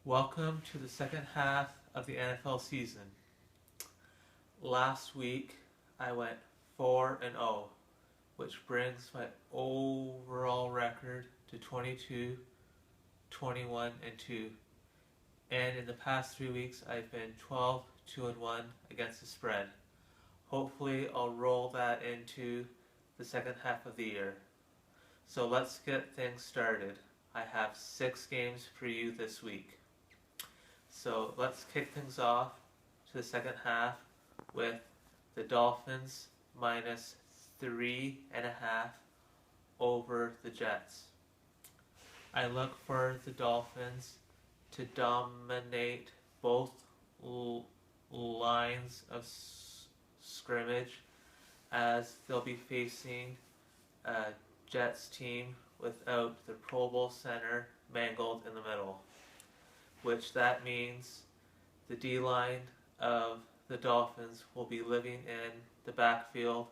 Welcome to the second half of the NFL season. Last week I went 4 and 0, which brings my overall record to 22, 21 and 2. And in the past 3 weeks I've been 12, 2 and 1 against the spread. Hopefully I'll roll that into the second half of the year. So let's get things started. I have 6 games for you this week. So let's kick things off to the second half with the Dolphins minus 3.5 over the Jets. I look for the Dolphins to dominate both lines of scrimmage, as they'll be facing a Jets team without the Pro Bowl center mangled in the middle, which that means the D-line of the Dolphins will be living in the backfield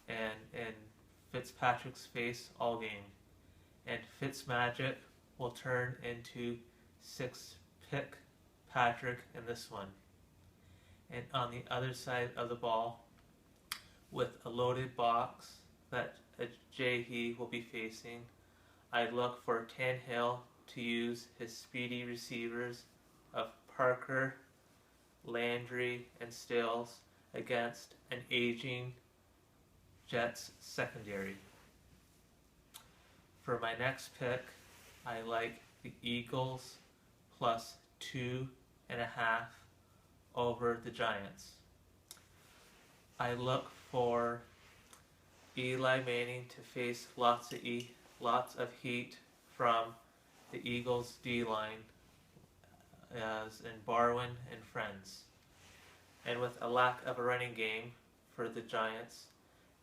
and in Fitzpatrick's face all game. And Fitzmagic will turn into 6-pick Patrick in this one. And on the other side of the ball, with a loaded box that Jahee will be facing, I look for Tannehill to use his speedy receivers of Parker, Landry, and Stills against an aging Jets secondary. For my next pick, I like the Eagles plus 2.5 over the Giants. I look for Eli Manning to face lots of heat from the Eagles' D-line, as in Barwin and friends. And with a lack of a running game for the Giants,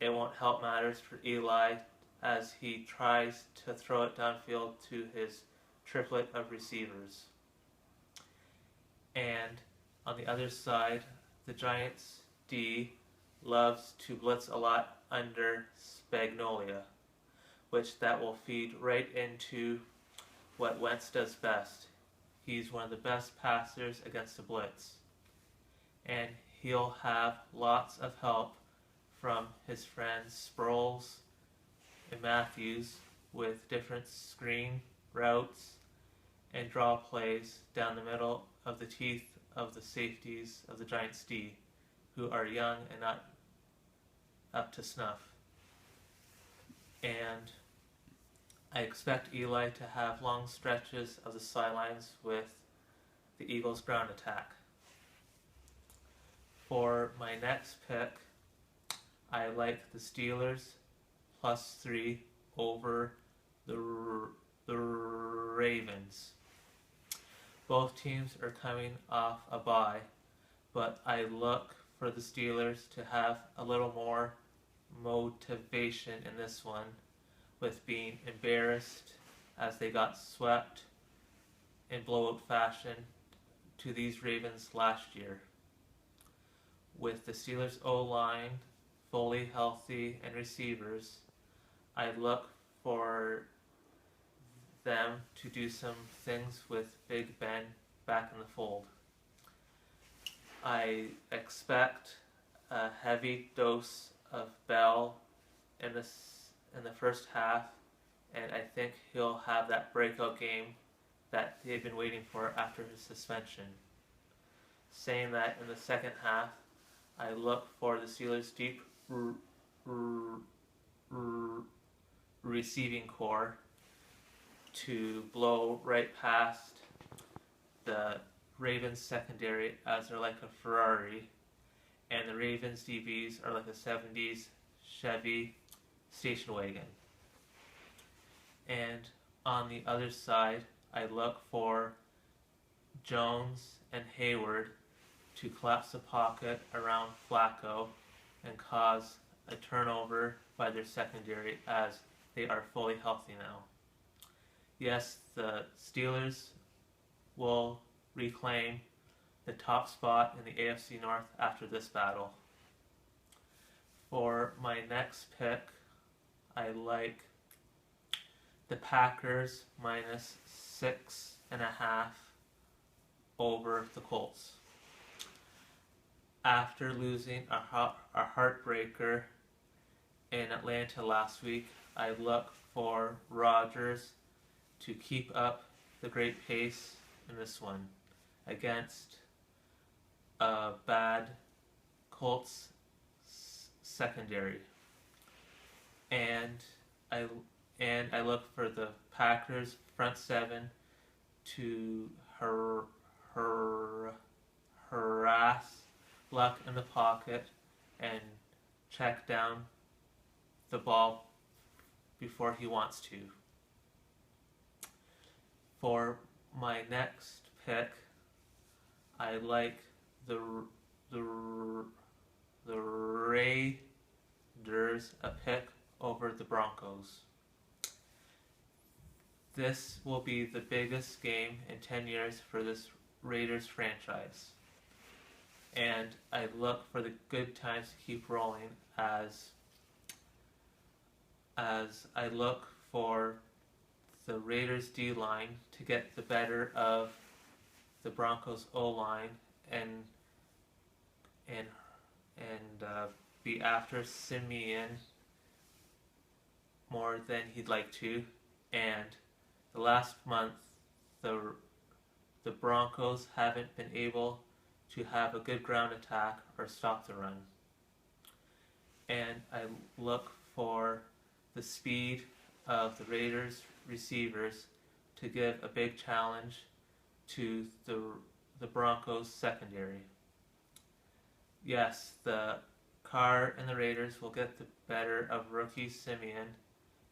it won't help matters for Eli as he tries to throw it downfield to his triplet of receivers. And on the other side, the Giants' D loves to blitz a lot under Spagnolia, which that will feed right into what Wentz does best. He's one of the best passers against the blitz. And he'll have lots of help from his friends Sproles and Matthews with different screen routes and draw plays down the middle of the teeth of the safeties of the Giants D, who are young and not up to snuff. And I expect Eli to have long stretches of the sidelines with the Eagles' ground attack. For my next pick, I like the Steelers plus 3 over the Ravens. Both teams are coming off a bye, but I look for the Steelers to have a little more motivation in this one, with being embarrassed as they got swept in blowout fashion to these Ravens last year. With the Steelers' O-line fully healthy and receivers, I look for them to do some things with Big Ben back in the fold. I expect a heavy dose of Bell in the first half, and I think he'll have that breakout game that they've been waiting for after his suspension. Saying that, in the second half, I look for the Steelers' deep receiving core to blow right past the Ravens secondary, as they're like a Ferrari, and the Ravens DBs are like a 70s Chevy station wagon. And on the other side, I look for Jones and Hayward to collapse the pocket around Flacco and cause a turnover by their secondary, as they are fully healthy now. Yes, the Steelers will reclaim the top spot in the AFC North after this battle. For my next pick, I like the Packers minus 6.5 over the Colts. After losing a heartbreaker in Atlanta last week, I look for Rodgers to keep up the great pace in this one against a bad Colts secondary. And I look for the Packers front seven to harass Luck in the pocket and check down the ball before he wants to. For my next pick, I like the Raiders a pick over the Broncos. This will be the biggest game in 10 years for this Raiders franchise. And I look for the good times to keep rolling as I look for the Raiders D-line to get the better of the Broncos O-line and be after Simeon more than he'd like to. And the last month, the Broncos haven't been able to have a good ground attack or stop the run. And I look for the speed of the Raiders receivers to give a big challenge to the Broncos secondary. Yes, the Carr and the Raiders will get the better of rookie Simeon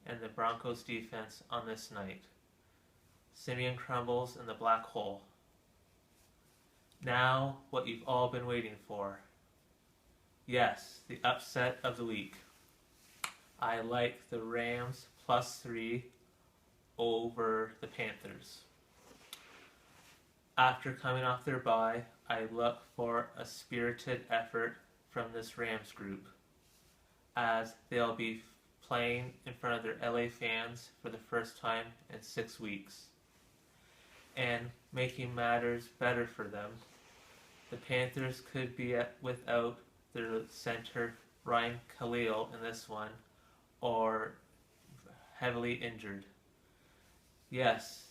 and the Broncos defense on this night. Simeon crumbles in the black hole. Now, what you've all been waiting for. Yes, the upset of the week. I like the Rams +3 over the Panthers. After coming off their bye, I look for a spirited effort from this Rams group, as they'll be playing in front of their LA fans for the first time in 6 weeks. And making matters better for them, the Panthers could be without their center Ryan Khalil in this one, or heavily injured. Yes,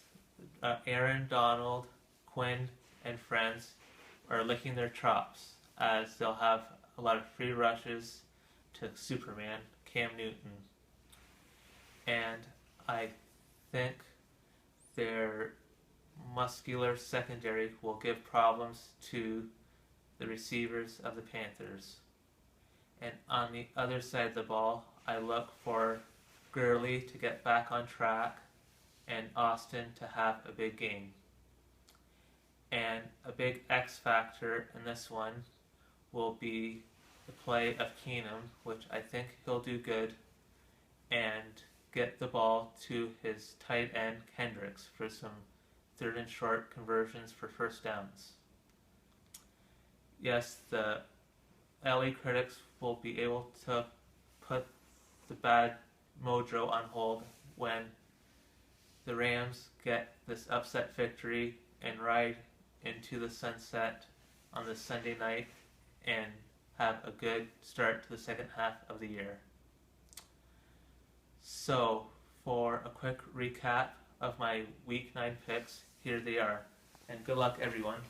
Aaron Donald, Quinn, and friends are licking their chops as they'll have a lot of free rushes to Superman, Cam Newton. And I think their muscular secondary will give problems to the receivers of the Panthers. And on the other side of the ball, I look for Gurley to get back on track and Austin to have a big game. And a big X factor in this one will be the play of Keenum, which I think he'll do good, and get the ball to his tight end Kendricks for some third and short conversions for first downs. Yes, the LA critics will be able to put the bad mojo on hold when the Rams get this upset victory and ride into the sunset on this Sunday night and have a good start to the second half of the year. So, for a quick recap of my Week 9 picks, here they are. And good luck, everyone.